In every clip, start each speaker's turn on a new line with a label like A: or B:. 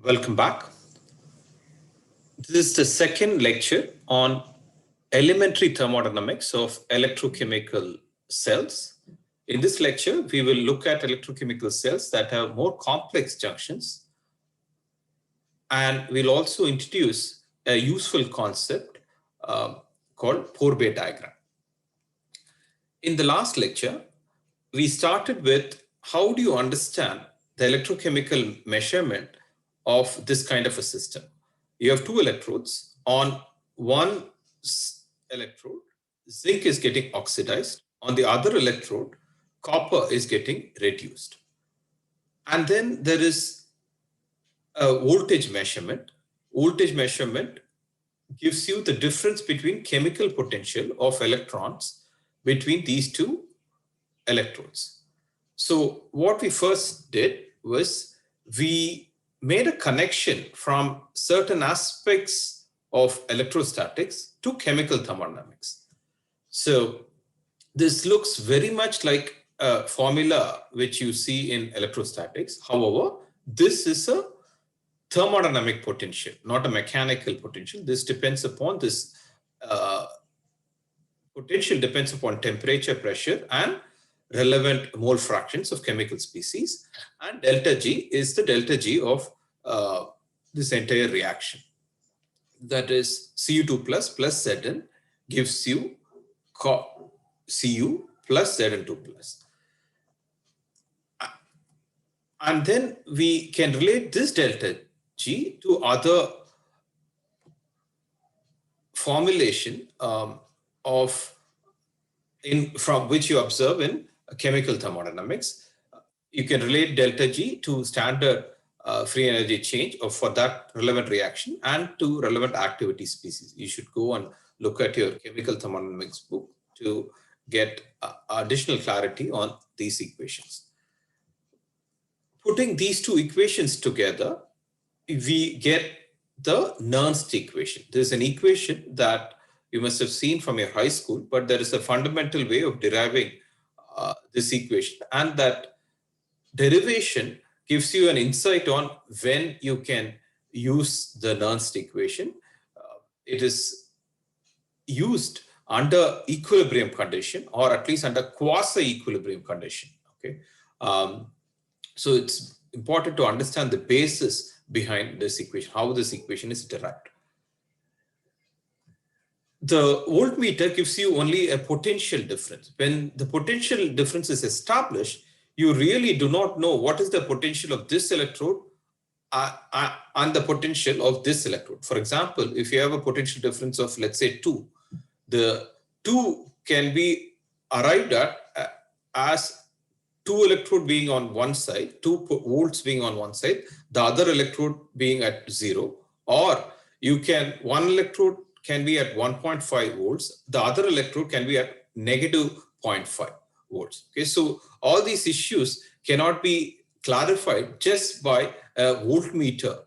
A: Welcome back. This is the second lecture on elementary thermodynamics of electrochemical cells. In this lecture, we will look at electrochemical cells that have more complex junctions, and we'll also introduce a useful concept called Pourbaix diagram. In the last lecture, we started with how do you understand the electrochemical measurement of this kind of a system. You have two electrodes. On one electrode, zinc is getting oxidized. On the other electrode, copper is getting reduced. And then there is a voltage measurement. Voltage measurement gives you the difference between chemical potential of electrons between these two electrodes. So what we first did was we made a connection from certain aspects of electrostatics to chemical thermodynamics. So this looks very much like a formula which you see in electrostatics. However, this is a thermodynamic potential, not a mechanical potential. This depends upon potential depends upon temperature, pressure, and relevant mole fractions of chemical species, and delta G is the delta G of this entire reaction. That is Cu2 plus Zn gives you Cu plus Zn2 plus. And then we can relate this delta G to other formulation from which you observe in chemical thermodynamics. You can relate delta G to standard free energy change for that relevant reaction and to relevant activity species. You should go and look at your chemical thermodynamics book to get additional clarity on these equations. Putting these two equations together, we get the Nernst equation. There's an equation that you must have seen from your high school, but there is a fundamental way of deriving this equation, and that derivation gives you an insight on when you can use the Nernst equation. It is used under equilibrium condition, or at least under quasi-equilibrium condition. Okay, so it's important to understand the basis behind this equation, how this equation is derived. The voltmeter gives you only a potential difference. When the potential difference is established, you really do not know what is the potential of this electrode and the potential of this electrode. For example, if you have a potential difference of, let's say, 2, the 2 can be arrived at as 2 electrode being on one side, 2 volts being on one side, the other electrode being at 0, or you can, one electrode can be at 1.5 volts, the other electrode can be at negative 0.5 volts. Okay, so all these issues cannot be clarified just by a voltmeter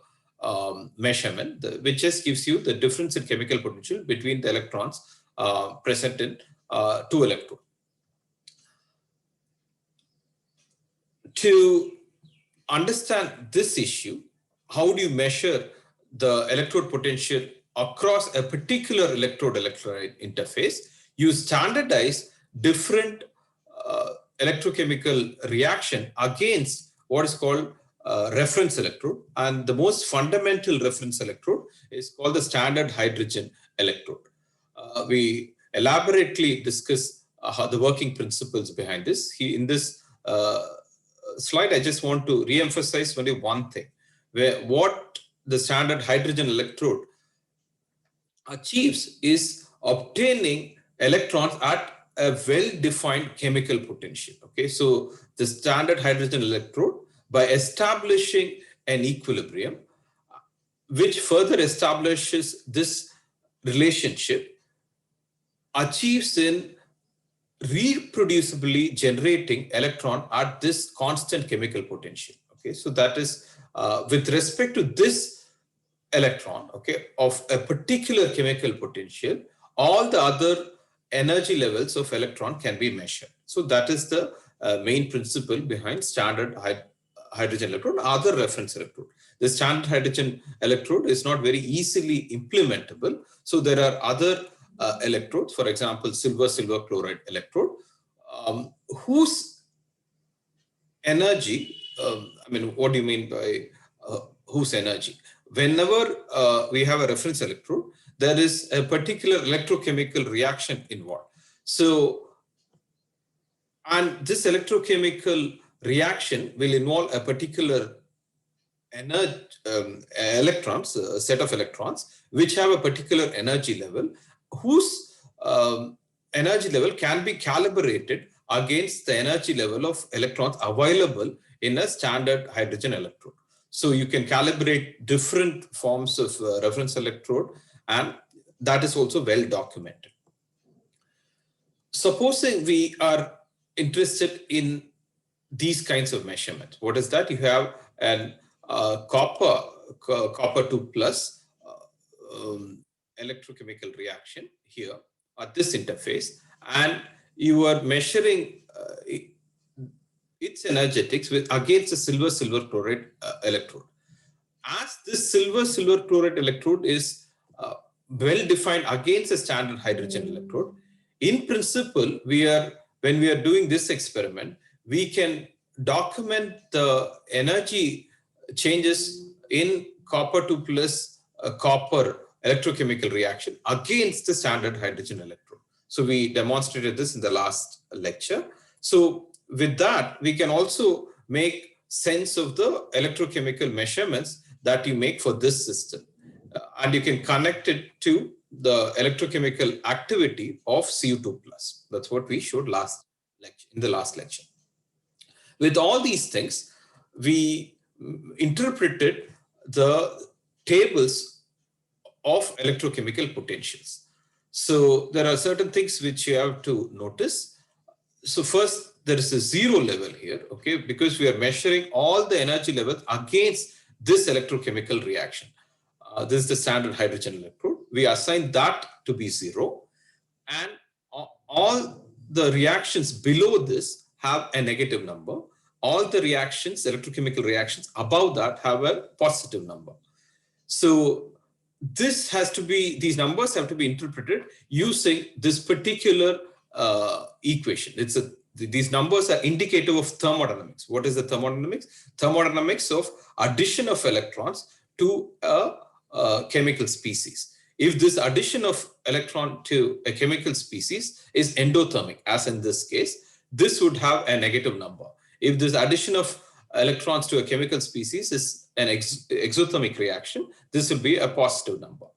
A: measurement, which just gives you the difference in chemical potential between the electrons present in 2 electrodes. To understand this issue, how do you measure the electrode potential across a particular electrode-electrode interface? You standardize different electrochemical reaction against what is called reference electrode, and the most fundamental reference electrode is called the standard hydrogen electrode. We elaborately discuss the working principles behind this. In this slide, I just want to re-emphasize only one thing, where what the standard hydrogen electrode achieves is obtaining electrons at a well-defined chemical potential. Okay, so the standard hydrogen electrode, by establishing an equilibrium, which further establishes this relationship, achieves in reproducibly generating electron at this constant chemical potential. Okay, so that is with respect to this electron, okay, of a particular chemical potential, all the other energy levels of electron can be measured. So that is the main principle behind standard hydrogen electrode, other reference electrode. The standard hydrogen electrode is not very easily implementable. So there are other electrodes, for example, silver chloride electrode, whose energy, I mean, what do you mean by whose energy? Whenever we have a reference electrode, there is a particular electrochemical reaction involved. So, and this electrochemical reaction will involve a particular electrons, a set of electrons, which have a particular energy level, whose energy level can be calibrated against the energy level of electrons available in a standard hydrogen electrode. So you can calibrate different forms of reference electrode, and that is also well documented. Supposing we are interested in these kinds of measurements. What is that? You have an copper 2 plus electrochemical reaction here at this interface, and you are measuring its energetics against a silver chloride electrode. As this silver chloride electrode is well defined against a standard hydrogen electrode, in principle, when we are doing this experiment, we can document the energy changes in copper 2 plus copper electrochemical reaction against the standard hydrogen electrode. So we demonstrated this in the last lecture. So with that, we can also make sense of the electrochemical measurements that you make for this system. And you can connect it to the electrochemical activity of Cu2 plus. That's what we showed in the last lecture. With all these things, we interpreted the tables of electrochemical potentials. So there are certain things which you have to notice. So first, there is a zero level here, okay, because we are measuring all the energy levels against this electrochemical reaction. This is the standard hydrogen electrode. We assign that to be 0, and all the reactions below this have a negative number. All the reactions, electrochemical reactions above that, have a positive number. So these numbers have to be interpreted using this particular equation. These numbers are indicative of thermodynamics. What is the thermodynamics? Thermodynamics of addition of electrons to a chemical species. If this addition of electron to a chemical species is endothermic, as in this case, this would have a negative number. If this addition of electrons to a chemical species is an exothermic reaction, this will be a positive number.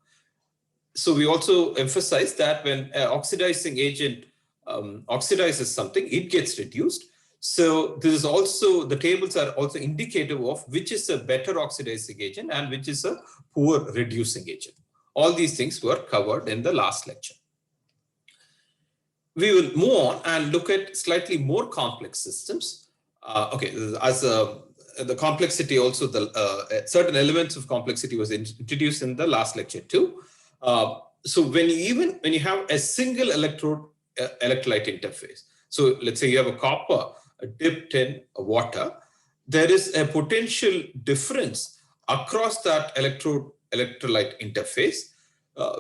A: So we also emphasize that when an oxidizing agent oxidizes something, it gets reduced. So this is also, the tables are also indicative of which is a better oxidizing agent and which is a poor reducing agent. All these things were covered in the last lecture. We will move on and look at slightly more complex systems. The complexity also, certain elements of complexity was introduced in the last lecture too. So when you have a single electrode electrolyte interface, so let's say you have a copper dipped in water, there is a potential difference across that electrolyte interface,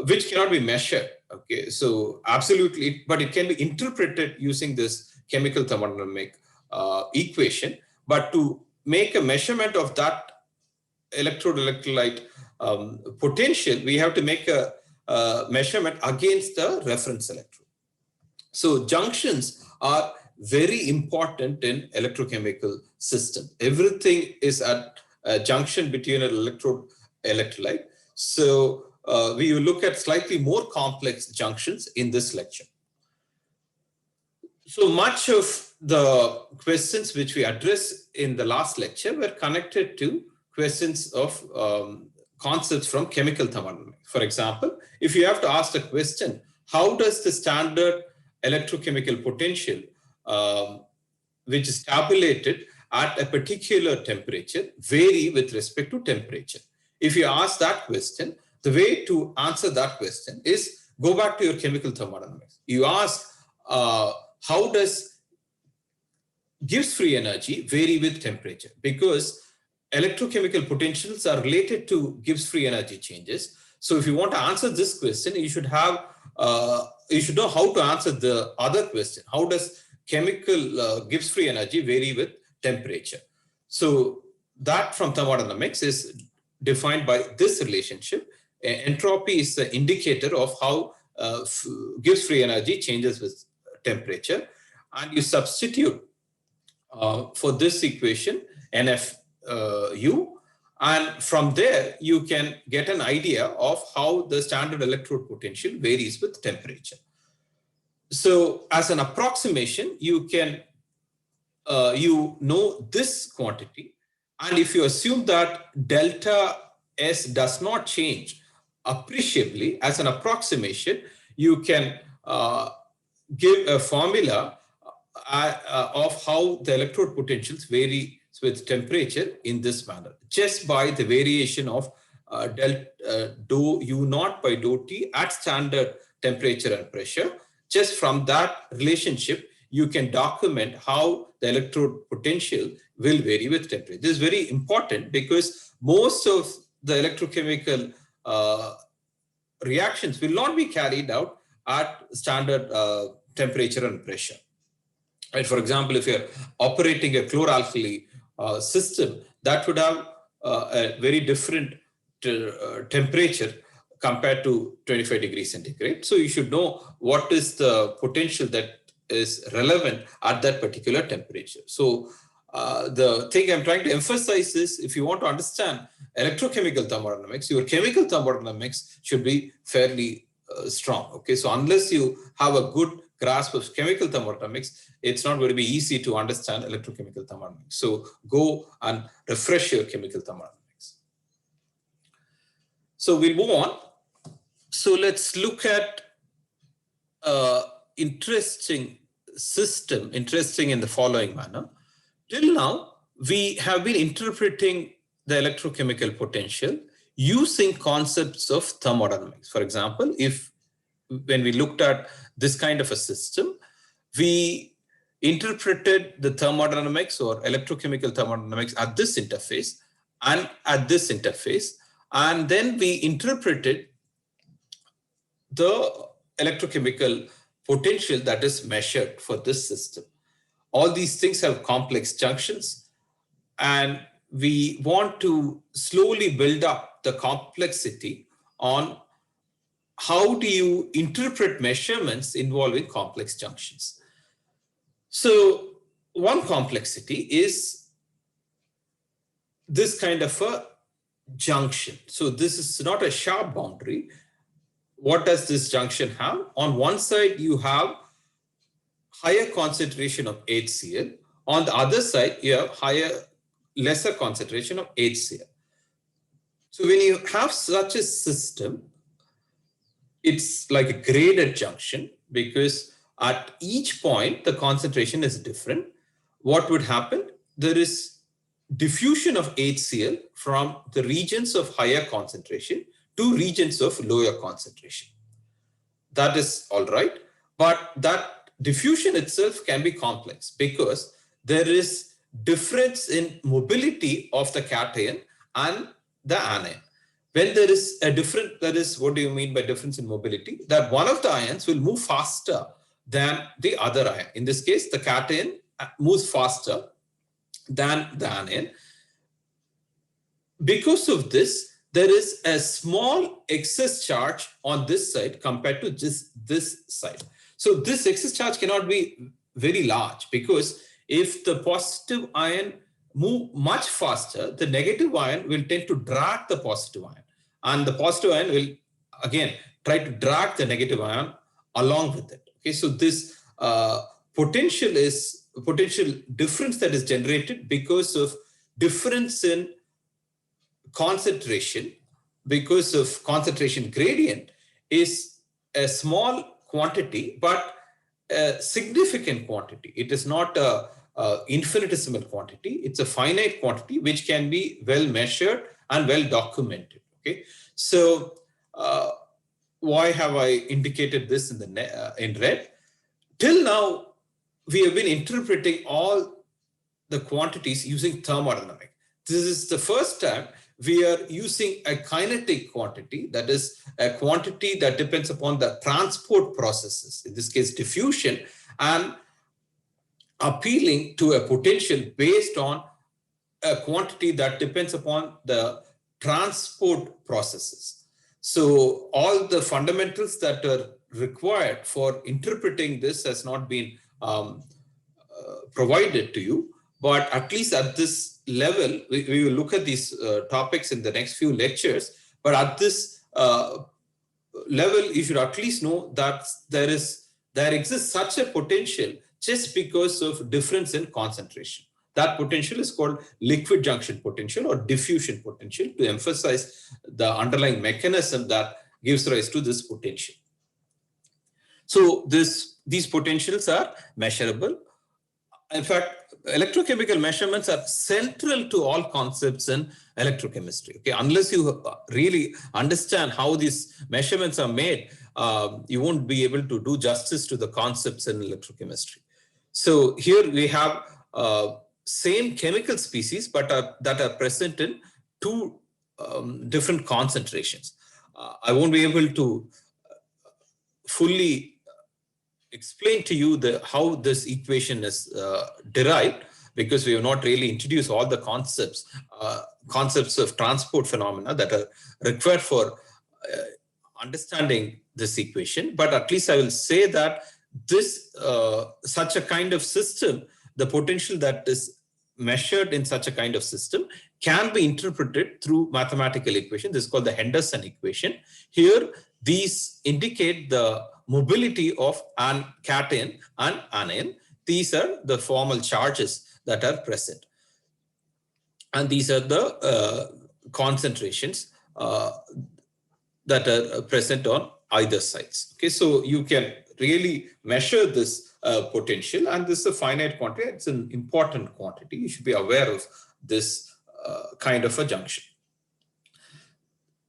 A: which cannot be measured. Okay, so absolutely, but it can be interpreted using this chemical thermodynamic equation. But to make a measurement of that electrolyte potential, we have to make a measurement against the reference electrode. So junctions are very important in electrochemical system. Everything is at a junction between an electrolyte. So we will look at slightly more complex junctions in this lecture. So much of the questions which we addressed in the last lecture were connected to questions of concepts from chemical thermodynamics. For example, if you have to ask the question, how does the standard electrochemical potential, which is tabulated at a particular temperature, vary with respect to temperature? If you ask that question, the way to answer that question is go back to your chemical thermodynamics. You ask, how does Gibbs free energy vary with temperature? Because electrochemical potentials are related to Gibbs free energy changes. So if you want to answer this question, you should have you should know how to answer the other question. How does chemical Gibbs free energy vary with temperature? So that from thermodynamics is defined by this relationship. Entropy is the indicator of how Gibbs free energy changes with temperature, and you substitute for this equation NFU, and from there you can get an idea of how the standard electrode potential varies with temperature. So as an approximation, you can you know this quantity, and if you assume that delta S does not change appreciably, as an approximation, you can give a formula of how the electrode potentials vary with temperature in this manner, just by the variation of dou U naught by dou T at standard temperature and pressure. Just from that relationship, you can document how the electrode potential will vary with temperature. This is very important because most of the electrochemical reactions will not be carried out at standard temperature and pressure. Right? For example, if you're operating a chloralkali system, that would have a very different temperature compared to 25 degrees centigrade. So you should know what is the potential that is relevant at that particular temperature. So the thing I'm trying to emphasize is, if you want to understand electrochemical thermodynamics, your chemical thermodynamics should be fairly strong. Okay, so unless you have a good grasp of chemical thermodynamics, it's not going to be easy to understand electrochemical thermodynamics. So go and refresh your chemical thermodynamics. So we'll move on. So let's look at interesting in the following manner. Till now, we have been interpreting the electrochemical potential using concepts of thermodynamics. For example, when we looked at this kind of a system, we interpreted the thermodynamics or electrochemical thermodynamics at this interface and at this interface, and then we interpreted the electrochemical potential that is measured for this system. All these things have complex junctions, and we want to slowly build up the complexity on how do you interpret measurements involving complex junctions. So one complexity is this kind of a junction. So this is not a sharp boundary. What does this junction have? On one side, you have higher concentration of HCl. On the other side, you have lesser concentration of HCl. So when you have such a system, it's like a graded junction, because at each point, the concentration is different. What would happen? There is diffusion of HCl from the regions of higher concentration to regions of lower concentration. That is all right. But that diffusion itself can be complex because there is difference in mobility of the cation and the anion. When there is a difference, that is, what do you mean by difference in mobility? That one of the ions will move faster than the other ion. In this case, the cation moves faster than the anion. Because of this, there is a small excess charge on this side compared to this side. So this excess charge cannot be very large, because if the positive ion move much faster, the negative ion will tend to drag the positive ion, and the positive ion will again try to drag the negative ion along with it. Okay, so this potential difference that is generated because of difference in concentration, because of concentration gradient, is a small quantity but a significant quantity. It is not a infinitesimal quantity. It's a finite quantity which can be well measured and well documented. Okay, so why have I indicated this in red? Till now, we have been interpreting all the quantities using thermodynamics. this is the first time we are using a kinetic quantity, that is a quantity that depends upon the transport processes, in this case diffusion, and appealing to a potential based on a quantity that depends upon the transport processes. So all the fundamentals that are required for interpreting this has not been provided to you, but at least at this level, we will look at these topics in the next few lectures, but at this level, you should at least know that there exists such a potential just because of difference in concentration. That potential is called liquid junction potential or diffusion potential, to emphasize the underlying mechanism that gives rise to this potential. So these potentials are measurable. In fact, electrochemical measurements are central to all concepts in electrochemistry. Okay, unless you really understand how these measurements are made, you won't be able to do justice to the concepts in electrochemistry. So here we have same chemical species, but that are present in two different concentrations. I won't be able to fully explain to you how this equation is derived, because we have not really introduced all the concepts of transport phenomena that are required for understanding this equation. But at least I will say that this such a kind of system, the potential that is measured in such a kind of system can be interpreted through mathematical equation. This is called the Henderson equation. Here, these indicate the mobility of an cation and anion. These are the formal charges that are present. And these are the concentrations that are present on either sides. Okay, so you can really measure this potential, and this is a finite quantity. It's an important quantity. You should be aware of this kind of a junction.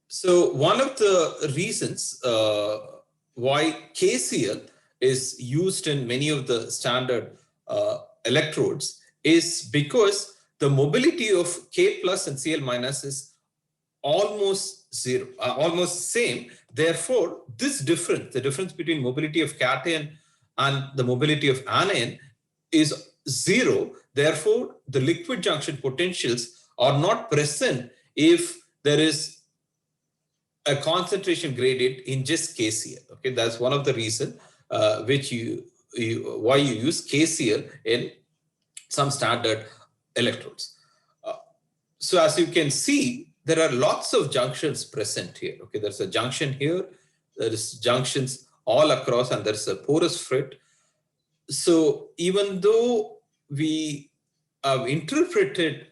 A: So one of the reasons why KCl is used in many of the standard electrodes is because the mobility of K plus and Cl minus is almost zero, almost same. Therefore, this difference, the difference between mobility of cation and the mobility of anion, is zero. Therefore, the liquid junction potentials are not present if there is a concentration gradient in just KCl. Okay, that's one of the reasons why you use KCl in some standard electrodes. So as you can see, there are lots of junctions present here. Okay, there's a junction here, there is junctions all across, and there's a porous frit. So even though we have interpreted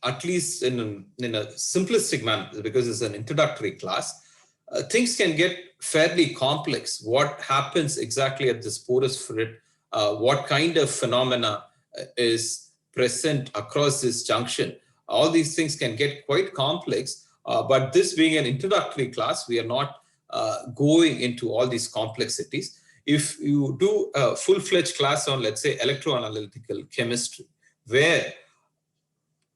A: at least in a simplistic manner, because it's an introductory class, things can get fairly complex. What happens exactly at this porous frit? What kind of phenomena is present across this junction? All these things can get quite complex, but this being an introductory class, we are not going into all these complexities. If you do a full-fledged class on, let's say, electroanalytical chemistry, where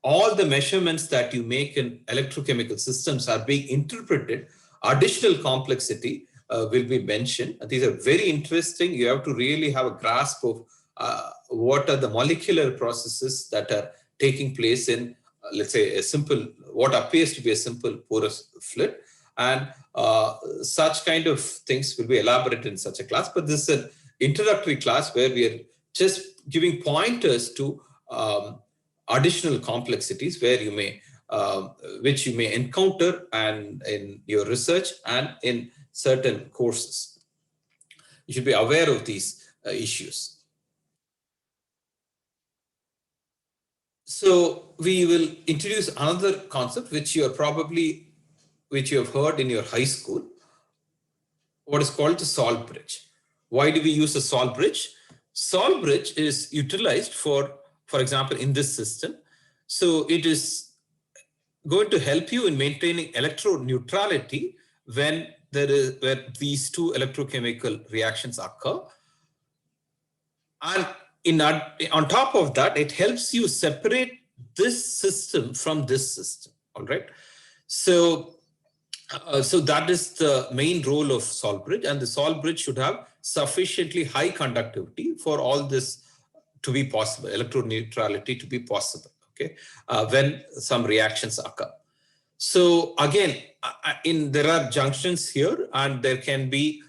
A: all the measurements that you make in electrochemical systems are being interpreted, additional complexity will be mentioned. These are very interesting. You have to really have a grasp of what are the molecular processes that are taking place in, let's say, what appears to be a simple porous fluid. And such kind of things will be elaborated in such a class. But this is an introductory class where we are just giving pointers to additional complexities where you may, which you may encounter and in your research and in certain courses. You should be aware of these issues. So we will introduce another concept which you have heard in your high school, what is called the salt bridge. Why do we use the salt bridge? Salt bridge is utilized for example, in this system. So it is going to help you in maintaining electrode neutrality when where these two electrochemical reactions occur. And on top of that, it helps you separate this system from this system, all right? So, so that is the main role of salt bridge, and the salt bridge should have sufficiently high conductivity for all this to be possible, electroneutrality to be possible, okay, when some reactions occur. So again, there are junctions here, and there can be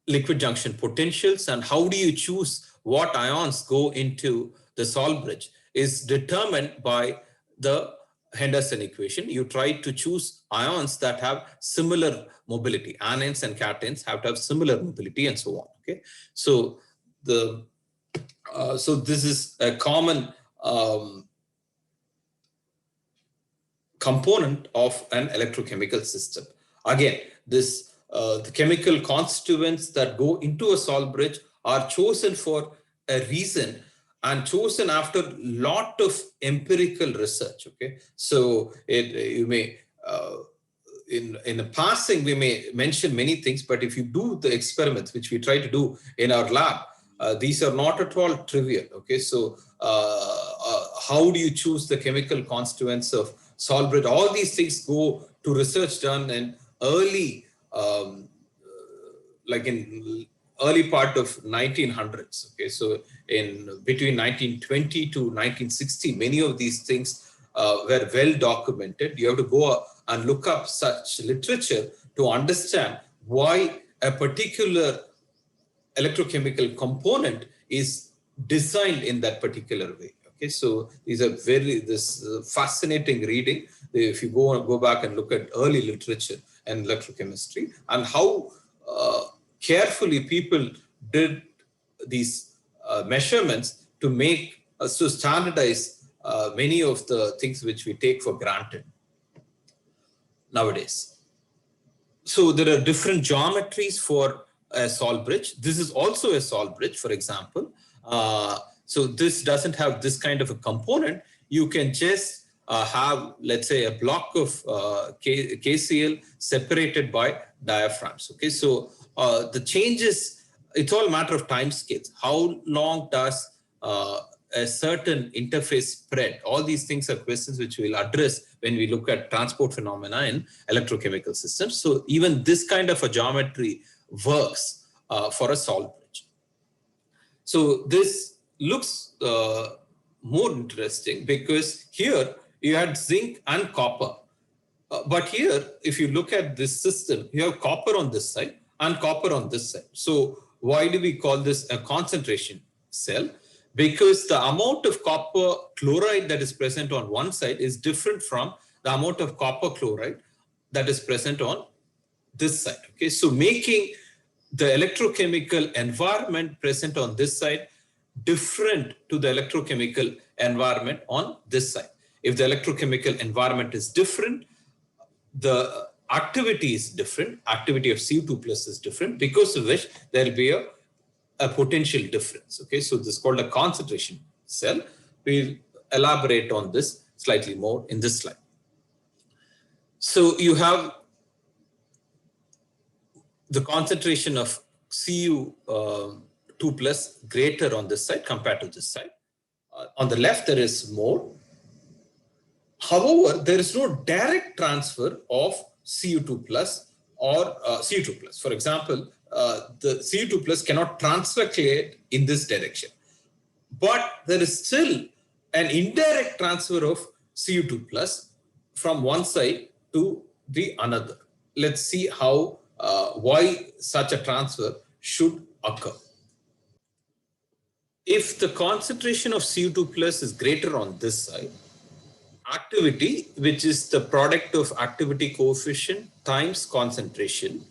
A: liquid junction potentials, and how do you choose what ions go into the salt bridge is determined by the Henderson equation. You try to choose ions that have similar mobility. Anions and cations have to have similar mobility, and so on. Okay, so so this is a common component of an electrochemical system. Again, the chemical constituents that go into a salt bridge are chosen for a reason and chosen after a lot of empirical research. Okay, so you may in a passing we may mention many things, but if you do the experiments which we try to do in our lab, these are not at all trivial. Okay, so how do you choose the chemical constituents of salt bridge? All these things go to research done in early, like in early part of 1900s. Okay, so in between 1920 to 1960, many of these things were well documented. You have to go and look up such literature to understand why a particular electrochemical component is designed in that particular way. Okay, so these are fascinating reading. If you go back and look at early literature and electrochemistry, and how carefully people did these measurements to make to standardize many of the things which we take for granted nowadays. So there are different geometries for a salt bridge. This is also a salt bridge, for example. So this doesn't have this kind of a component. You can just have, let's say, a block of KCl separated by diaphragms. Okay, so the changes, it's all a matter of time scales. How long does a certain interface spread? All these things are questions which we'll address when we look at transport phenomena in electrochemical systems. So even this kind of a geometry works for a salt bridge. So this looks more interesting because here you had zinc and copper. But here, if you look at this system, you have copper on this side and copper on this side. So why do we call this a concentration cell? Because the amount of copper chloride that is present on one side is different from the amount of copper chloride that is present on this side. Okay, so making the electrochemical environment present on this side different to the electrochemical environment on this side. If the electrochemical environment is different, the activity is different, activity of Cu2 plus is different, because of which there will be a potential difference. Okay, so this is called a concentration cell. We'll elaborate on this slightly more in this slide. So you have the concentration of Cu2 plus greater on this side compared to this side. On the left, there is more. However, there is no direct transfer of Cu2 plus or Cu2 plus. For example, the Cu2 plus cannot translocate in this direction. But there is still an indirect transfer of Cu2 plus from one side to the another. Let's see how why such a transfer should occur. If the concentration of Cu2 plus is greater on this side, activity, which is the product of activity coefficient times concentration,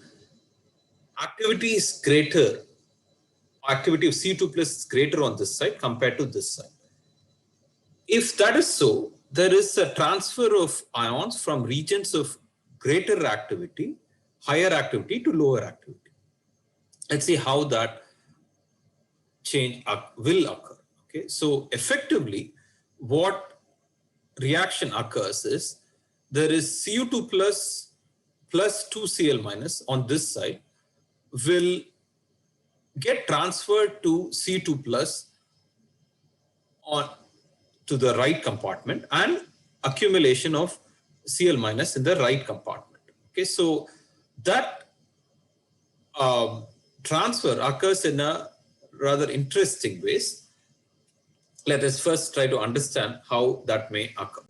A: activity is greater, activity of Cu2 plus is greater on this side compared to this side. If that is so, there is a transfer of ions from regions of greater activity, higher activity to lower activity. Let's see how that change will occur. Okay, so effectively, what reaction occurs is there is Cu2 plus 2Cl minus on this side will get transferred to C2 plus to the right compartment and accumulation of Cl minus in the right compartment. Okay, so that transfer occurs in a rather interesting ways. Let us first try to understand how that may occur.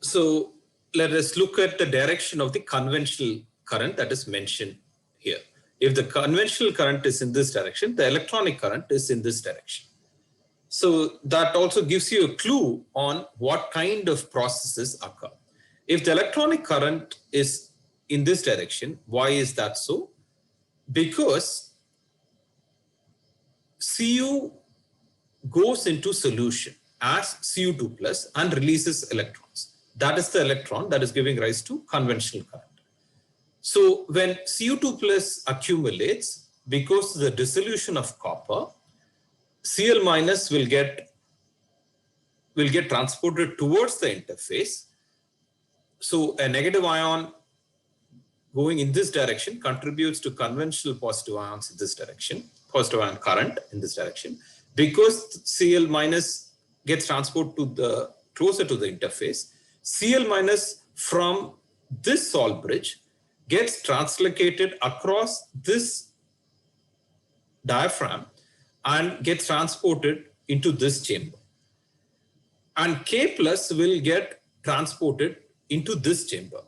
A: So let us look at the direction of the conventional current that is mentioned here. If the conventional current is in this direction, the electronic current is in this direction. So that also gives you a clue on what kind of processes occur. If the electronic current is in this direction, why is that so? Because Cu goes into solution as Cu2 plus and releases electrons. That is the electron that is giving rise to conventional current. So when Cu2 plus accumulates, because of the dissolution of copper, Cl minus will get transported towards the interface. So a negative ion going in this direction contributes to conventional positive ions in this direction, positive ion current in this direction. Because Cl minus gets transported to the closer to the interface, Cl minus from this salt bridge gets translocated across this diaphragm and gets transported into this chamber. And K plus will get transported into this chamber.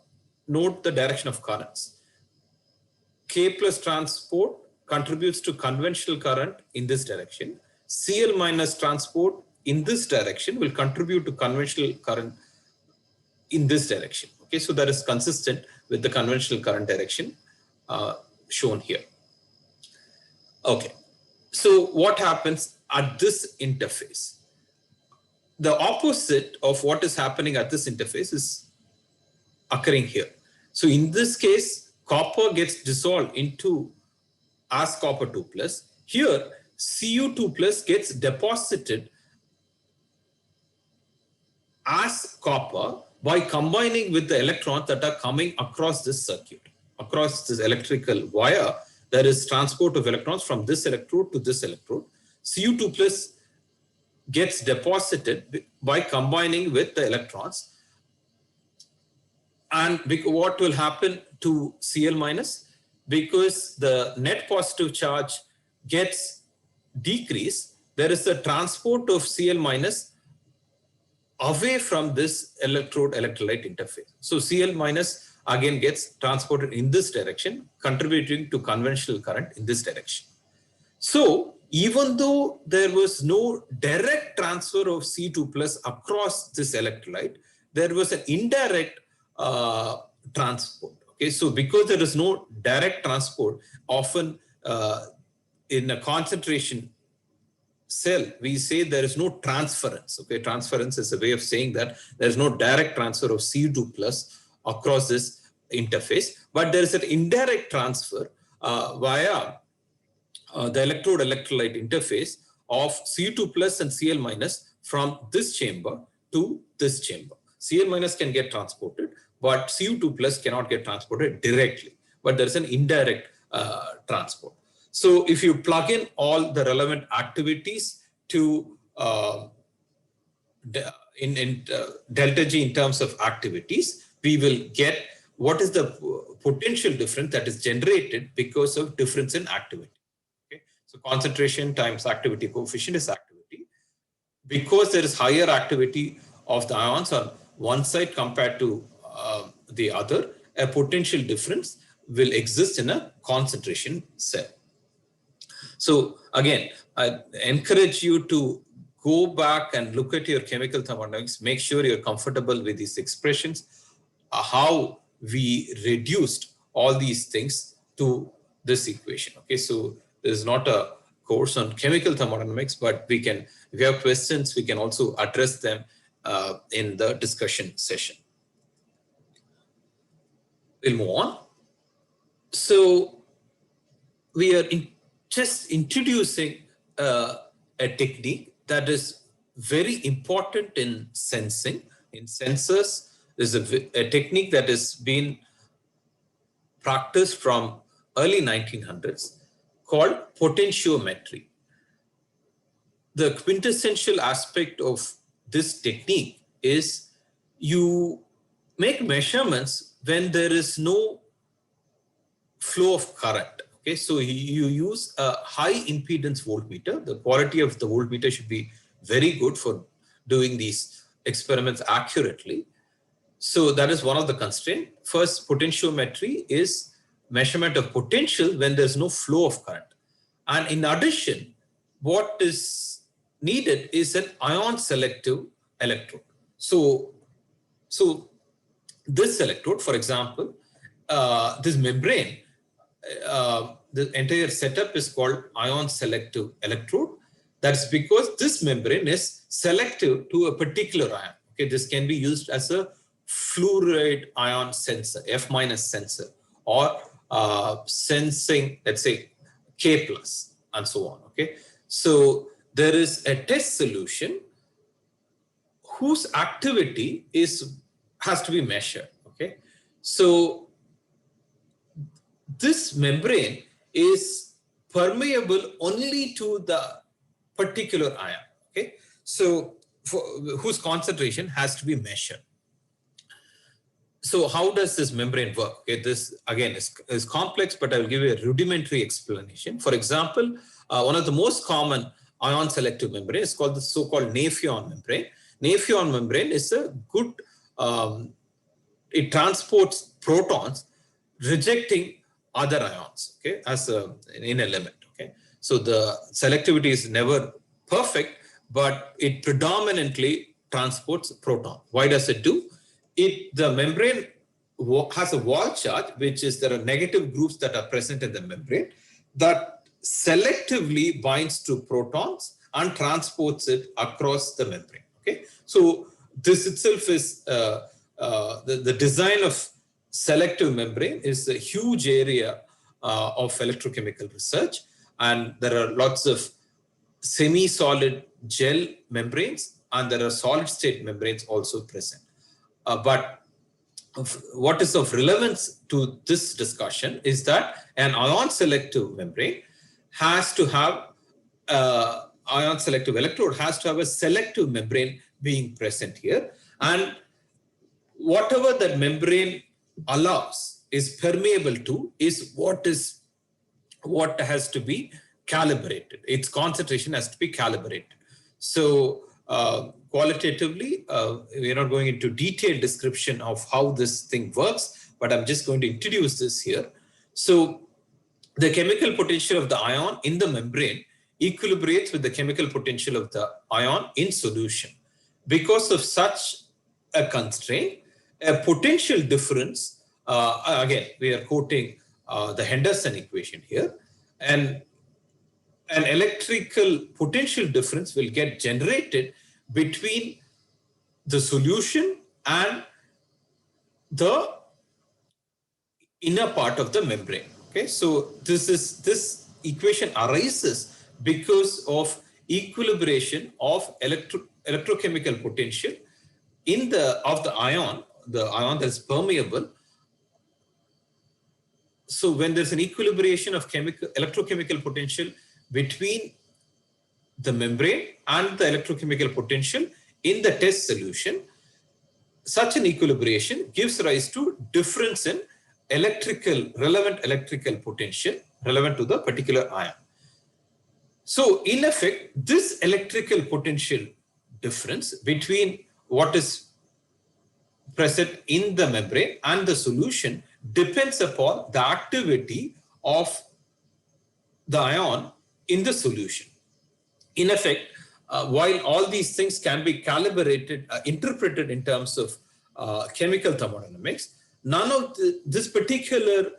A: Note the direction of currents. K plus transport contributes to conventional current in this direction. Cl minus transport in this direction will contribute to conventional current in this direction. Okay, so that is consistent with the conventional current direction shown here. Okay, so what happens at this interface? The opposite of what is happening at this interface is occurring here. So in this case, copper gets dissolved into as copper 2 plus. Here, Cu2 plus gets deposited as copper by combining with the electrons that are coming across this circuit, across this electrical wire. There is transport of electrons from this electrode to this electrode. Cu2 plus gets deposited by combining with the electrons. And what will happen to Cl minus? Because the net positive charge gets decreased, there is a transport of Cl minus away from this electrode electrolyte interface. So Cl minus again gets transported in this direction, contributing to conventional current in this direction. So even though there was no direct transfer of C2 plus across this electrolyte, there was an indirect transport. Okay, so because there is no direct transport, often in a concentration cell, we say there is no transference. Okay, transference is a way of saying that there is no direct transfer of Cu2 plus across this interface, but there is an indirect transfer via the electrode electrolyte interface of Cu2 plus and Cl minus from this chamber to this chamber. Cl minus can get transported, but Cu2 plus cannot get transported directly, but there is an indirect transport. So if you plug in all the relevant activities to delta G in terms of activities, we will get what is the potential difference that is generated because of difference in activity. Okay? So concentration times activity coefficient is activity. Because there is higher activity of the ions on one side compared to the other, a potential difference will exist in a concentration cell. So again, I encourage you to go back and look at your chemical thermodynamics, make sure you're comfortable with these expressions, how we reduced all these things to this equation. Okay, so there's not a course on chemical thermodynamics, but we can, if you have questions, we can also address them in the discussion session. We'll move on. So we are just introducing a technique that is very important in sensing. In sensors, there's a technique that has been practiced from early 1900s called potentiometry. the quintessential aspect of this technique is you make measurements when there is no flow of current. Okay, so you use a high impedance voltmeter. The quality of the voltmeter should be very good for doing these experiments accurately. So that is one of the constraints. First, potentiometry is measurement of potential when there's no flow of current. And in addition, what is needed is an ion selective electrode. So this electrode, for example, this membrane, the entire setup is called ion selective electrode. That's because this membrane is selective to a particular ion. Okay, this can be used as a fluoride ion sensor, F- sensor, or sensing, let's say, K+, and so on. Okay, so there is a test solution whose activity has to be measured. Okay, so this membrane is permeable only to the particular ion. Okay, so whose concentration has to be measured. So how does this membrane work? Okay, this again is complex, but I will give you a rudimentary explanation. For example, one of the most common ion selective membrane is called the so-called Nafion membrane. Nafion membrane is a good, it transports protons rejecting other ions, okay, as in a limit. Okay, so the selectivity is never perfect, but it predominantly transports proton. Why does it do? The membrane has a wall charge, which is there are negative groups that are present in the membrane that selectively binds to protons and transports it across the membrane. Okay, so this itself is the design of selective membrane is a huge area of electrochemical research, and there are lots of semi-solid gel membranes and there are solid-state membranes also present. But what is of relevance to this discussion is that an ion selective membrane has to have ion selective electrode has to have a selective membrane being present here, and whatever that membrane allows is permeable to is what has to be calibrated. Its concentration has to be calibrated. So qualitatively, we're not going into detailed description of how this thing works, but I'm just going to introduce this here. So the chemical potential of the ion in the membrane equilibrates with the chemical potential of the ion in solution. Because of such a constraint, a potential difference, again, we are quoting the Henderson equation here, and an electrical potential difference will get generated between the solution and the inner part of the membrane. Okay, so this equation arises because of equilibration of electrochemical potential of the ion that is permeable. So when there's an equilibration of electrochemical potential between the membrane and the electrochemical potential in the test solution, such an equilibration gives rise to difference in relevant electrical potential relevant to the particular ion. So in effect, this electrical potential difference between what is present in the membrane and the solution depends upon the activity of the ion in the solution. In effect, while all these things can be calibrated, interpreted in terms of chemical thermodynamics, none of this particular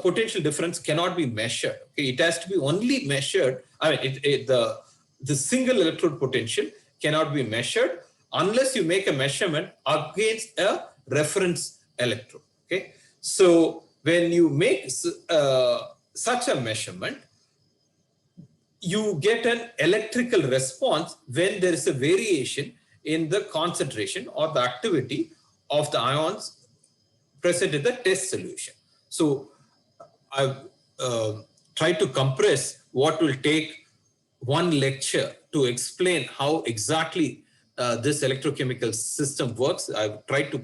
A: potential difference cannot be measured. Okay? It has to be only measured. I mean, the single electrode potential cannot be measured unless you make a measurement against a reference electrode. Okay, so when you make such a measurement, you get an electrical response when there is a variation in the concentration or the activity of the ions present in the test solution. So I've tried to compress what will take one lecture to explain how exactly this electrochemical system works, I've tried to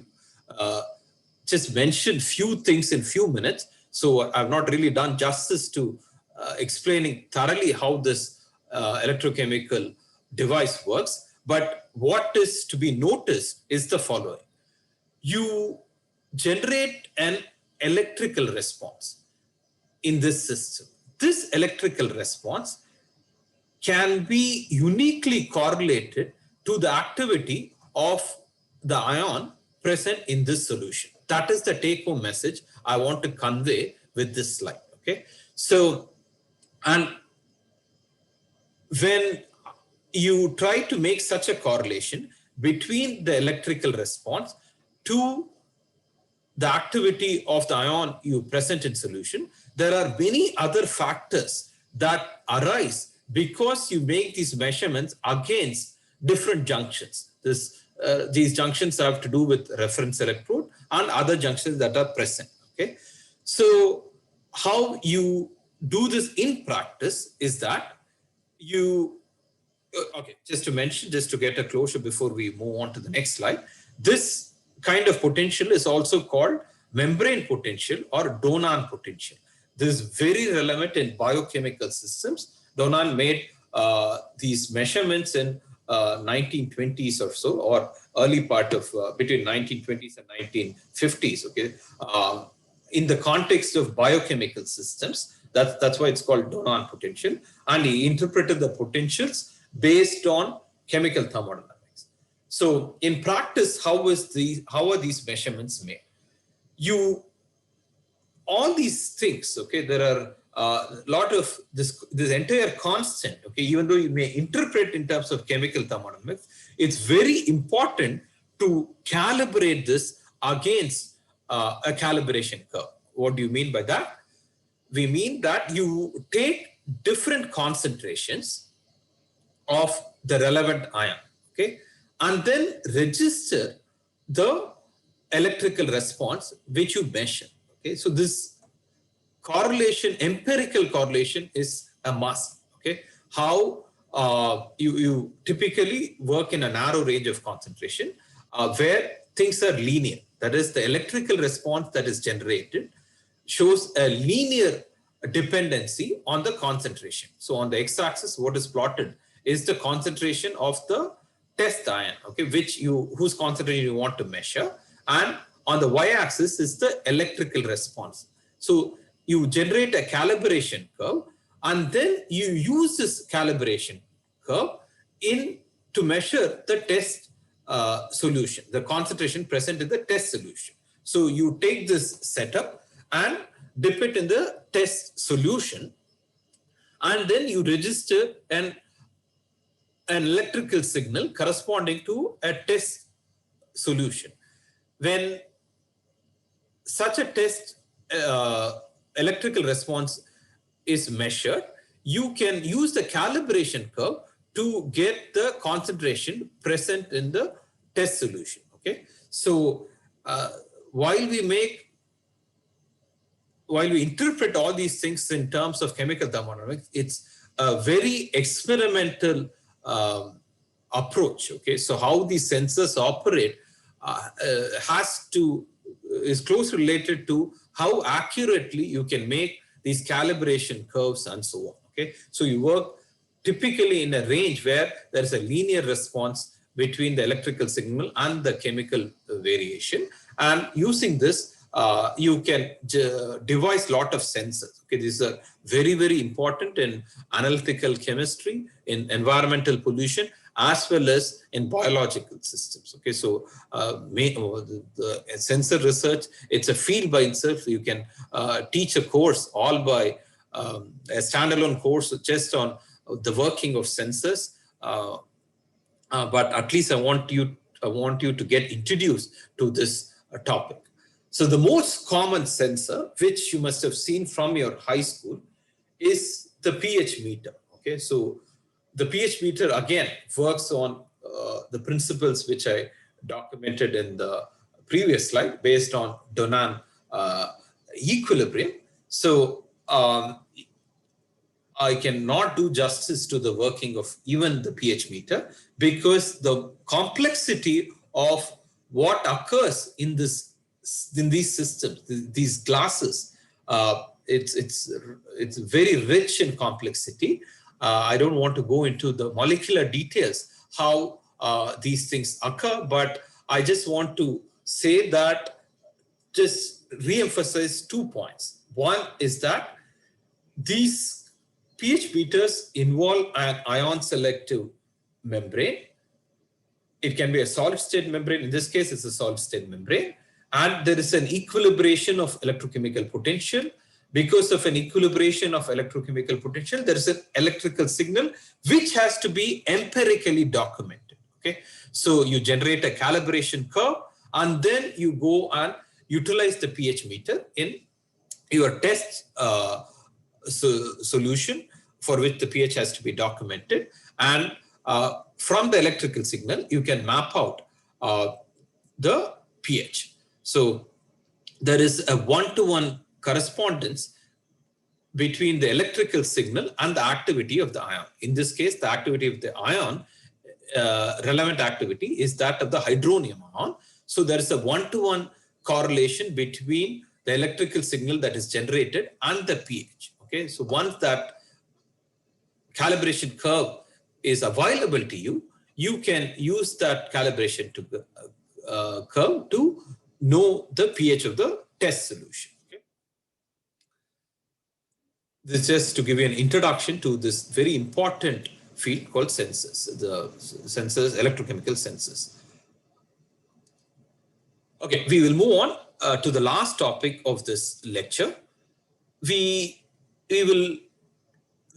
A: just mention few things in few minutes. So I've not really done justice to explaining thoroughly how this electrochemical device works. But what is to be noticed is the following. You generate an electrical response in this system. This electrical response can be uniquely correlated to the activity of the ion present in this solution. That is the take-home message I want to convey with this slide. Okay, so and when you try to make such a correlation between the electrical response to the activity of the ion you present in solution, there are many other factors that arise because you make these measurements against different junctions. These junctions have to do with reference electrode and other junctions that are present. Okay, so how you do this in practice is that you, okay, just to mention, just to get a closure before we move on to the next slide, this kind of potential is also called membrane potential or Donan potential. This is very relevant in biochemical systems. Donan made these measurements in 1920s or so, or early part of between 1920s and 1950s. Okay, in the context of biochemical systems, that's why it's called Donan potential, and he interpreted the potentials based on chemical thermodynamics. So in practice, how are these measurements made? All these things, okay, there are a lot of this entire constant, okay, even though you may interpret in terms of chemical thermodynamics, it's very important to calibrate this against a calibration curve. What do you mean by that? We mean that you take different concentrations of the relevant ion, okay, and then register the electrical response which you measure. Okay, so this correlation, empirical correlation, is a must. Okay, how you typically work in a narrow range of concentration where things are linear. That is, the electrical response that is generated shows a linear dependency on the concentration. So on the x-axis, what is plotted is the concentration of the test ion, okay, whose concentration you want to measure, and on the y-axis is the electrical response. So you generate a calibration curve, and then you use this calibration curve to measure the test solution, the concentration present in the test solution. So you take this setup and dip it in the test solution, and then you register an electrical signal corresponding to a test solution. When such a test electrical response is measured, you can use the calibration curve to get the concentration present in the test solution. Okay, so while we interpret all these things in terms of chemical thermodynamics, it's a very experimental approach. Okay, so how these sensors operate is closely related to how accurately you can make these calibration curves and so on. Okay, so you work typically in a range where there is a linear response between the electrical signal and the chemical variation, and using this you can devise a lot of sensors. Okay, these are very, very important in analytical chemistry, in environmental pollution, as well as in biological systems. Okay, so the sensor research, it's a field by itself. You can teach a course all by a standalone course just on the working of sensors. But at least I want you to get introduced to this topic. So the most common sensor, which you must have seen from your high school, is the pH meter. Okay, so the pH meter again works on the principles which I documented in the previous slide based on Donan equilibrium. So I cannot do justice to the working of even the pH meter, because the complexity of what occurs in these systems, these glasses, it's very rich in complexity. I don't want to go into the molecular details how these things occur, but I just want to say that, just re-emphasize 2 points. One is that these pH meters involve an ion selective membrane. It can be a solid state membrane. In this case, it's a solid state membrane. And there is an equilibration of electrochemical potential. Because of an equilibration of electrochemical potential, there is an electrical signal which has to be empirically documented. Okay, so you generate a calibration curve, and then you go and utilize the pH meter in your test solution, for which the pH has to be documented. And from the electrical signal, you can map out the pH. So there is a one-to-one correspondence between the electrical signal and the activity of the ion. In this case, the activity of the ion, relevant activity, is that of the hydronium ion. So there is a one-to-one correlation between the electrical signal that is generated and the pH. Okay, so once that calibration curve is available to you, you can use that calibration curve to know the pH of the test solution. Okay? This is just to give you an introduction to this very important field called sensors, the sensors, electrochemical sensors. Okay, we will move on to the last topic of this lecture. We will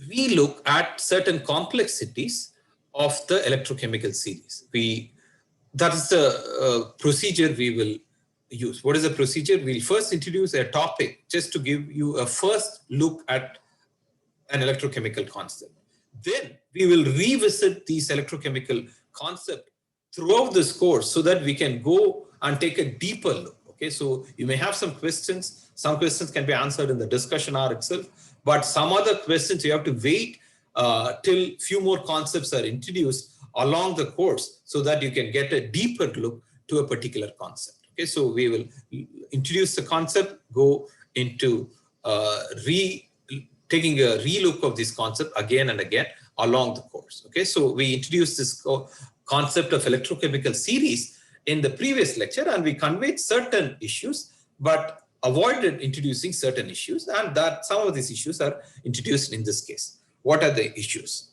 A: relook at certain complexities of the electrochemical series. That is the procedure we will use. What is the procedure? We'll first introduce a topic just to give you a first look at an electrochemical concept. Then we will revisit these electrochemical concepts throughout this course so that we can go and take a deeper look. Okay, so you may have some questions. Some questions can be answered in the discussion hour itself, but some other questions you have to wait till few more concepts are introduced along the course so that you can get a deeper look to a particular concept. Okay, so we will introduce the concept, go into taking a relook of this concept again and again along the course. Okay, so we introduced this concept of electrochemical series in the previous lecture, and we conveyed certain issues, but avoided introducing certain issues, and that some of these issues are introduced in this case. What are the issues?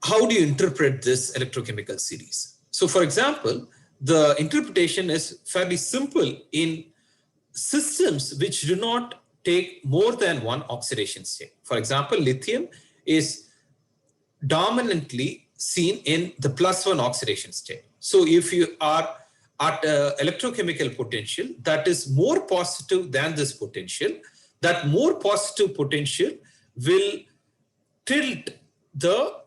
A: How do you interpret this electrochemical series? So for example, the interpretation is fairly simple in systems which do not take more than one oxidation state. For example, lithium is dominantly seen in the +1 oxidation state. So if you are at electrochemical potential that is more positive than this potential, that more positive potential will tilt the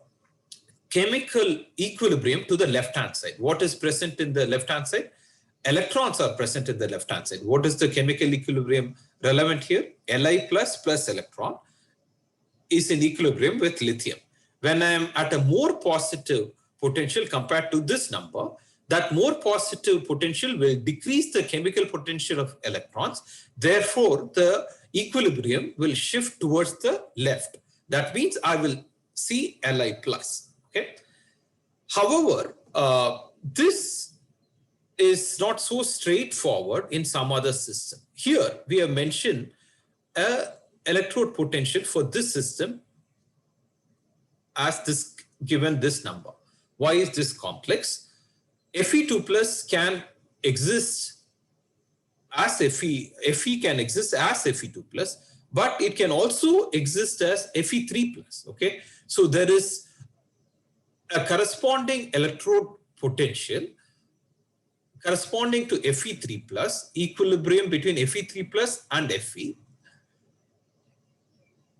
A: chemical equilibrium to the left-hand side. What is present in the left-hand side? Electrons are present in the left-hand side. What is the chemical equilibrium relevant here? Li plus electron is in equilibrium with lithium. When I am at a more positive potential compared to this number, that more positive potential will decrease the chemical potential of electrons. Therefore, the equilibrium will shift towards the left. That means I will see Li plus. Okay. However, this is not so straightforward in some other system. Here, we have mentioned an electrode potential for this system as this given this number. Why is this complex? Fe2 plus can exist as Fe can exist as Fe2 plus, but it can also exist as Fe3 plus. Okay, so there is a corresponding electrode potential corresponding to Fe3 plus, equilibrium between Fe3 plus and Fe.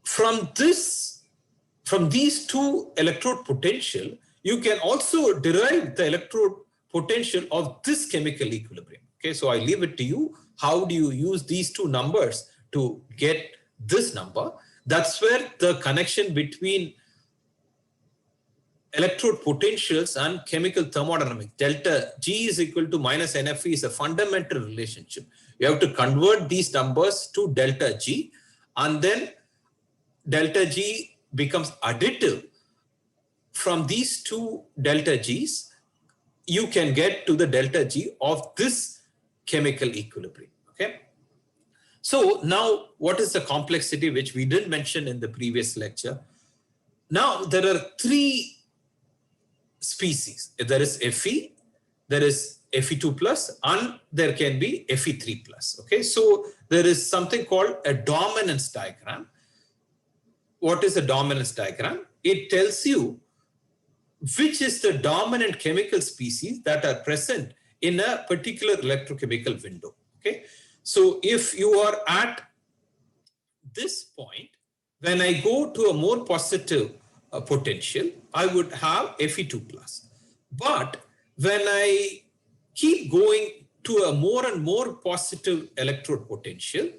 A: From these two electrode potential, you can also derive the electrode potential of this chemical equilibrium. Okay, so I leave it to you. How do you use these two numbers to get this number? That's where the connection between electrode potentials and chemical thermodynamics, delta G is equal to minus NFE, is a fundamental relationship. You have to convert these numbers to delta G, and then delta G becomes additive. From these two delta G's, you can get to the delta G of this chemical equilibrium. Okay. So now what is the complexity which we did mention in the previous lecture? Now there are three species. There is Fe, there is Fe2 plus, and there can be Fe3 plus. Okay, so there is something called a dominance diagram. What is a dominance diagram? It tells you which is the dominant chemical species that are present in a particular electrochemical window. Okay, so if you are at this point, when I go to a more positive potential, I would have Fe2 plus. But when I keep going to a more and more positive electrode potential,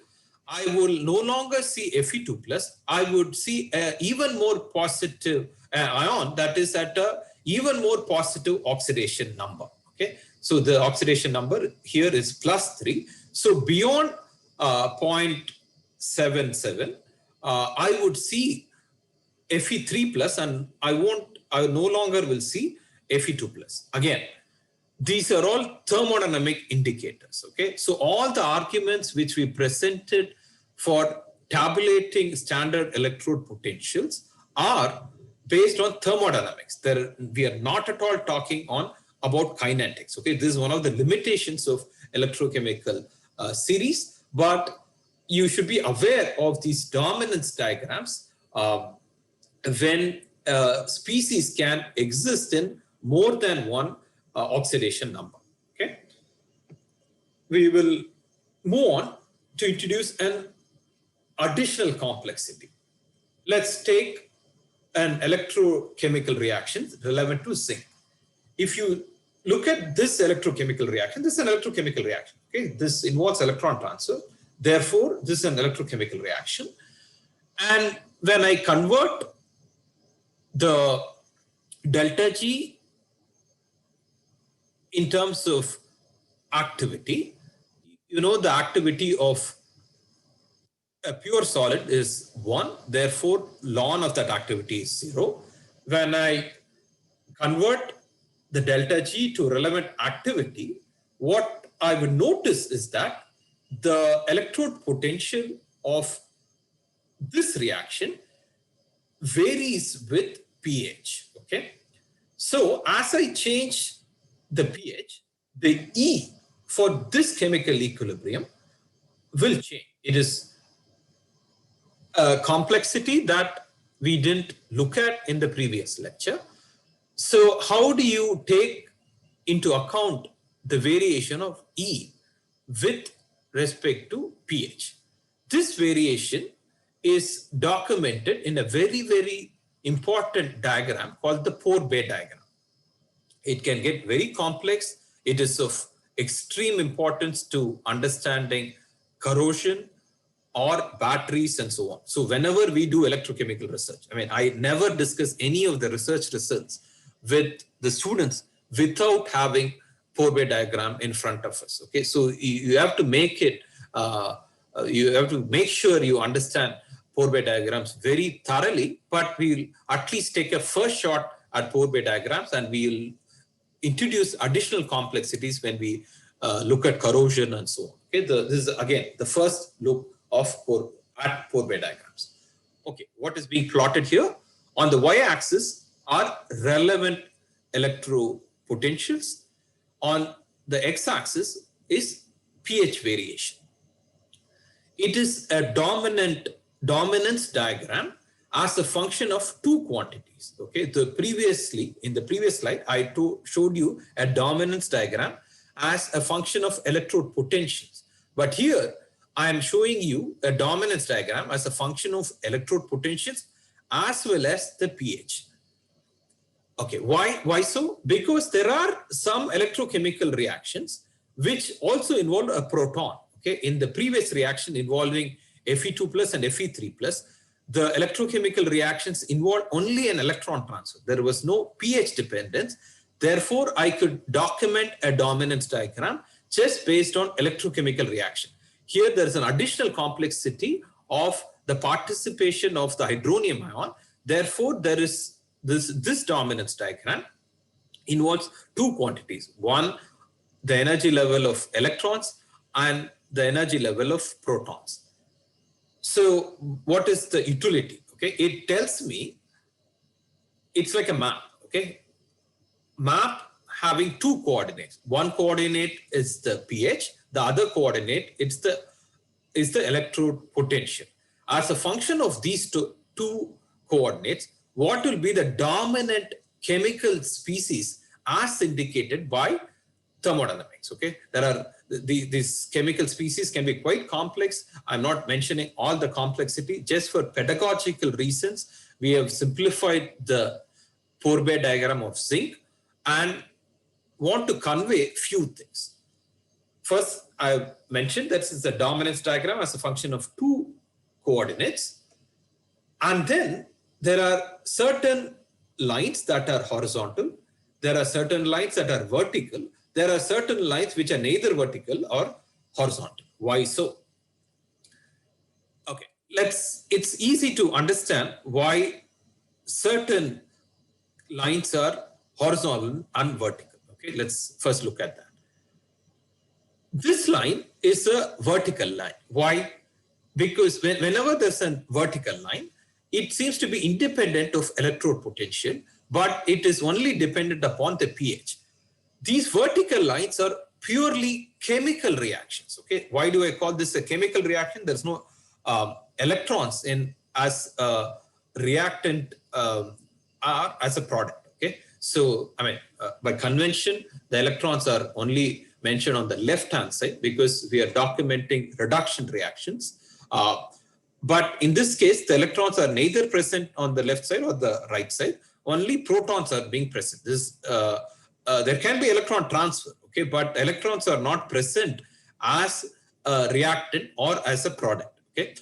A: I will no longer see Fe2 plus. I would see an even more positive ion that is at a even more positive oxidation number. Okay, so the oxidation number here is +3. So beyond 0.77, I would see Fe3 plus, and I no longer will see Fe2 plus. Again, these are all thermodynamic indicators. Okay, so all the arguments which we presented for tabulating standard electrode potentials are based on thermodynamics. We are not at all talking about kinetics. Okay, this is one of the limitations of electrochemical series, but you should be aware of these dominance diagrams when species can exist in more than one oxidation number. Okay, we will move on to introduce an additional complexity. Let's take an electrochemical reaction relevant to zinc. If you look at this electrochemical reaction, this is an electrochemical reaction. Okay, this involves electron transfer. Therefore, this is an electrochemical reaction. And when I convert the delta G in terms of activity, you know the activity of a pure solid is 1. Therefore, ln of that activity is 0. When I convert the delta G to relevant activity, what I would notice is that the electrode potential of this reaction varies with pH. Okay, so as I change the pH, the E for this chemical equilibrium will change. It is a complexity that we didn't look at in the previous lecture. So how do you take into account the variation of E with respect to pH? This variation is documented in a very, very important diagram called the Pourbaix diagram. It can get very complex. It is of extreme importance to understanding corrosion or batteries and so on. So whenever we do electrochemical research, I mean, I never discuss any of the research results with the students without having Pourbaix diagram in front of us. Okay, so you have to make it, you have to make sure you understand Pourbaix diagrams very thoroughly, but we'll at least take a first shot at Pourbaix diagrams, and we'll introduce additional complexities when we look at corrosion and so on. Okay, this is again the first look at Pourbaix diagrams. Okay, what is being plotted here? On the y-axis are relevant electropotentials. On the x-axis is pH variation. It is a dominance diagram as a function of two quantities. Okay, in the previous slide, I showed you a dominance diagram as a function of electrode potentials. But here, I am showing you a dominance diagram as a function of electrode potentials as well as the pH. Okay, why so? Because there are some electrochemical reactions which also involve a proton. Okay, in the previous reaction involving Fe2 plus and Fe3 plus, the electrochemical reactions involved only an electron transfer. There was no pH dependence. Therefore, I could document a dominance diagram just based on electrochemical reaction. Here, there is an additional complexity of the participation of the hydronium ion. Therefore, there is this dominance diagram involves two quantities. One, the energy level of electrons and the energy level of protons. So what is the utility? Okay, it tells me it's like a map. Okay, map having two coordinates. One coordinate is the pH, the other coordinate is the electrode potential. As a function of these two coordinates, what will be the dominant chemical species as indicated by thermodynamics? Okay, there are these chemical species can be quite complex. I'm not mentioning all the complexity. Just for pedagogical reasons, we have simplified the Pourbaix diagram of zinc and want to convey few things. First, I mentioned that this is the dominance diagram as a function of two coordinates. And then there are certain lines that are horizontal. There are certain lines that are vertical. There are certain lines which are neither vertical or horizontal. Why so? Okay, it's easy to understand why certain lines are horizontal and vertical. Okay, let's first look at that. This line is a vertical line. Why? Because whenever there's a vertical line, it seems to be independent of electrode potential, but it is only dependent upon the pH. These vertical lines are purely chemical reactions. Okay, why do I call this a chemical reaction? There's no electrons in as a reactant or as a product. Okay, so I mean by convention, the electrons are only mentioned on the left-hand side because we are documenting reduction reactions. But in this case, the electrons are neither present on the left side or the right side. Only protons are being present. There can be electron transfer, okay, but electrons are not present as a reactant or as a product. Okay,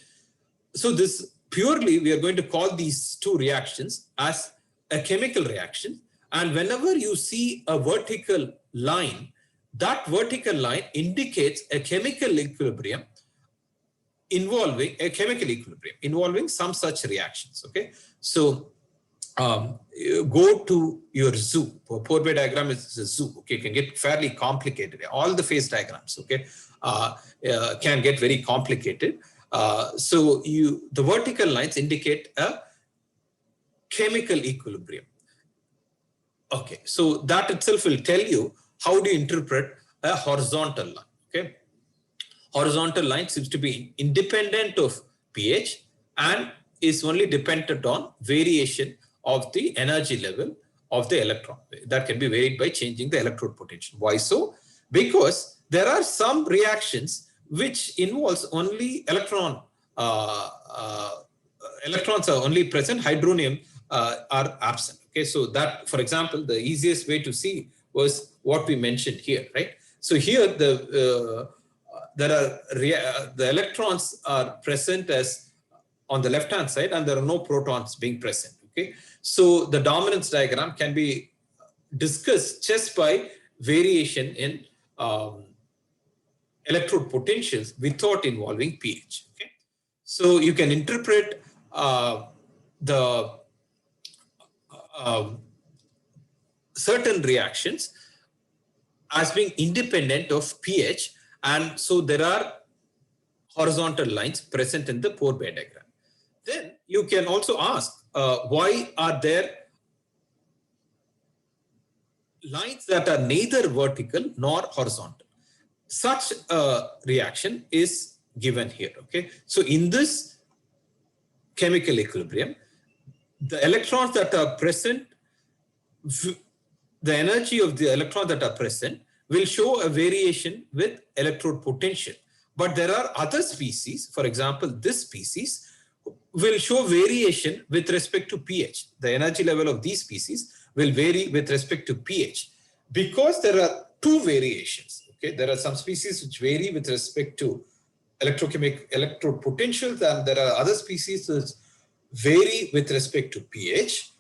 A: so this purely we are going to call these two reactions as a chemical reaction. And whenever you see a vertical line, that vertical line indicates a chemical equilibrium involving some such reactions. Okay, so go to your zoo. Pourbaix diagram is a zoo. Okay, it can get fairly complicated. All the phase diagrams, okay, can get very complicated. So the vertical lines indicate a chemical equilibrium. Okay, so that itself will tell you how do you interpret a horizontal line. Okay, horizontal line seems to be independent of pH and is only dependent on variation of the energy level of the electron. That can be varied by changing the electrode potential. Why so? Because there are some reactions which involves only electrons are only present, hydronium are absent. Okay, so that, for example, the easiest way to see was what we mentioned here, right? So here the electrons are present as on the left-hand side, and there are no protons being present. Okay, so the dominance diagram can be discussed just by variation in electrode potentials without involving pH. Okay, so you can interpret the certain reactions as being independent of pH, and so there are horizontal lines present in the Pourbaix diagram. Then you can also ask why are there lines that are neither vertical nor horizontal? Such a reaction is given here. Okay, so in this chemical equilibrium, the electrons that are present, the energy of the electrons that are present will show a variation with electrode potential. But there are other species, for example, this species will show variation with respect to pH. The energy level of these species will vary with respect to pH because there are two variations. Okay, there are some species which vary with respect to electrode potentials, and there are other species which vary with respect to pH.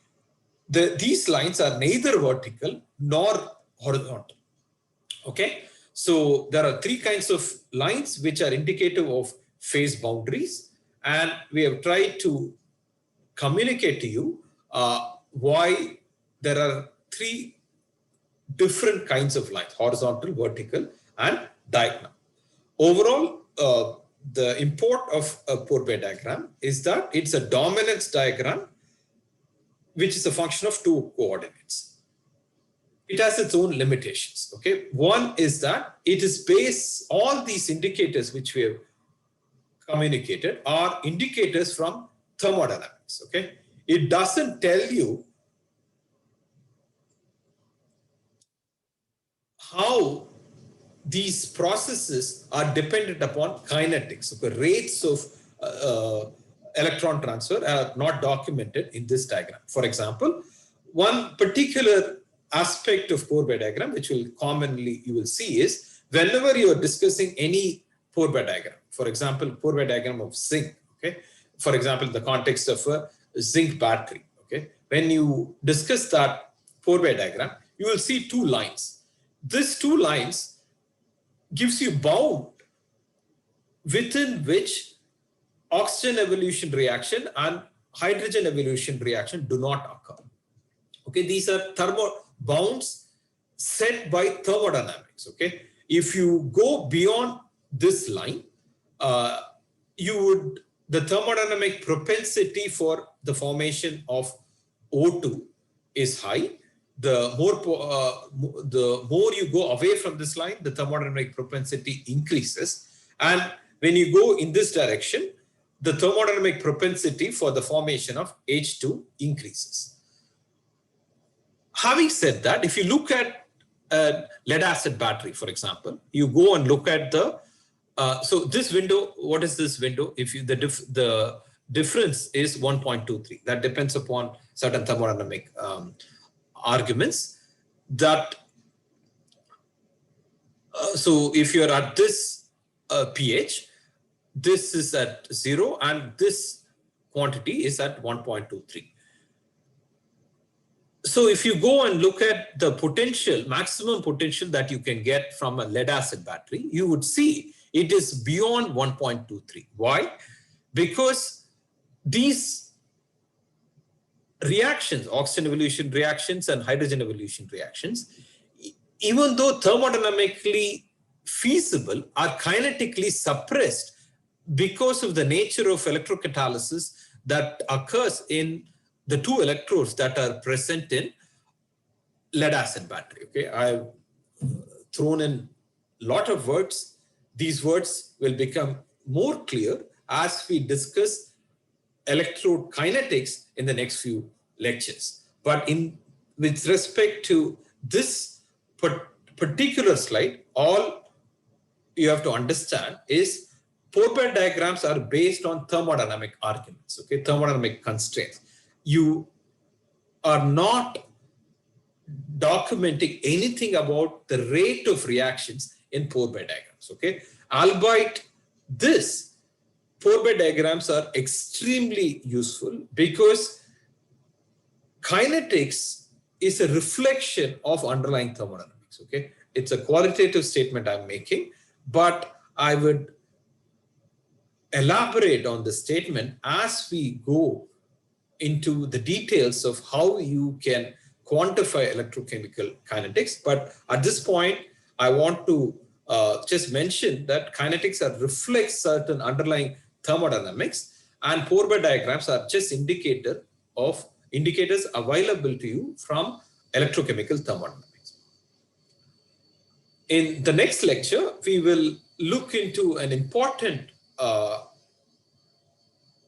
A: These lines are neither vertical nor horizontal. Okay, so there are three kinds of lines which are indicative of phase boundaries, and we have tried to communicate to you why there are three different kinds of lines: horizontal, vertical, and diagonal. Overall, the import of a Pourbaix diagram is that it's a dominance diagram which is a function of two coordinates. It has its own limitations. Okay, one is that it is based, all these indicators which we have communicated are indicators from thermodynamics. Okay, it doesn't tell you how these processes are dependent upon kinetics. Okay, rates of electron transfer are not documented in this diagram. For example, one particular aspect of Pourbaix diagram, which will commonly you will see, is whenever you are discussing any Pourbaix diagram, for example, Pourbaix diagram of zinc, okay, for example, in the context of a zinc battery, okay, when you discuss that Pourbaix diagram, you will see two lines. These two lines gives you bound within which oxygen evolution reaction and hydrogen evolution reaction do not occur. Okay, these are thermo bounds set by thermodynamics. Okay, if you go beyond this line, the thermodynamic propensity for the formation of O2 is high. The more you go away from this line, the thermodynamic propensity increases. And when you go in this direction, the thermodynamic propensity for the formation of H2 increases. Having said that, if you look at a lead acid battery, for example, you go and look at the, so this window, what is this window? If you, the difference is 1.23, that depends upon certain thermodynamic arguments that, so if you're at this pH, this is at 0 and this quantity is at 1.23. So if you go and look at the potential, maximum potential that you can get from a lead acid battery, you would see it is beyond 1.23. Why? Because these reactions, oxygen evolution reactions and hydrogen evolution reactions, even though thermodynamically feasible, are kinetically suppressed because of the nature of electrocatalysis that occurs in the two electrodes that are present in lead acid battery. Okay, I've thrown in a lot of words. These words will become more clear as we discuss electrode kinetics in the next few lectures. But with respect to this particular slide, all you have to understand is Pourbaix diagrams are based on thermodynamic arguments, okay, thermodynamic constraints. You are not documenting anything about the rate of reactions in Pourbaix diagrams, okay. Albeit this, Pourbaix diagrams are extremely useful because kinetics is a reflection of underlying thermodynamics, okay. It's a qualitative statement I'm making, but I would elaborate on the statement as we go into the details of how you can quantify electrochemical kinetics. But at this point, I want to just mention that kinetics reflects certain underlying thermodynamics, and Pourbaix diagrams are just indicators available to you from electrochemical thermodynamics. In the next lecture, we will look into an important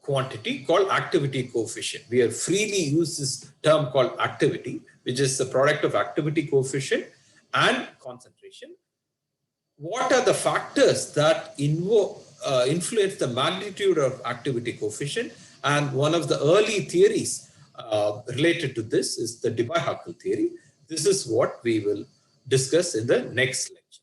A: quantity called activity coefficient. We have freely used this term called activity, which is the product of activity coefficient and concentration. What are the factors that influence the magnitude of activity coefficient? And one of the early theories related to this is the Debye-Huckel theory. This is what we will discuss in the next lecture.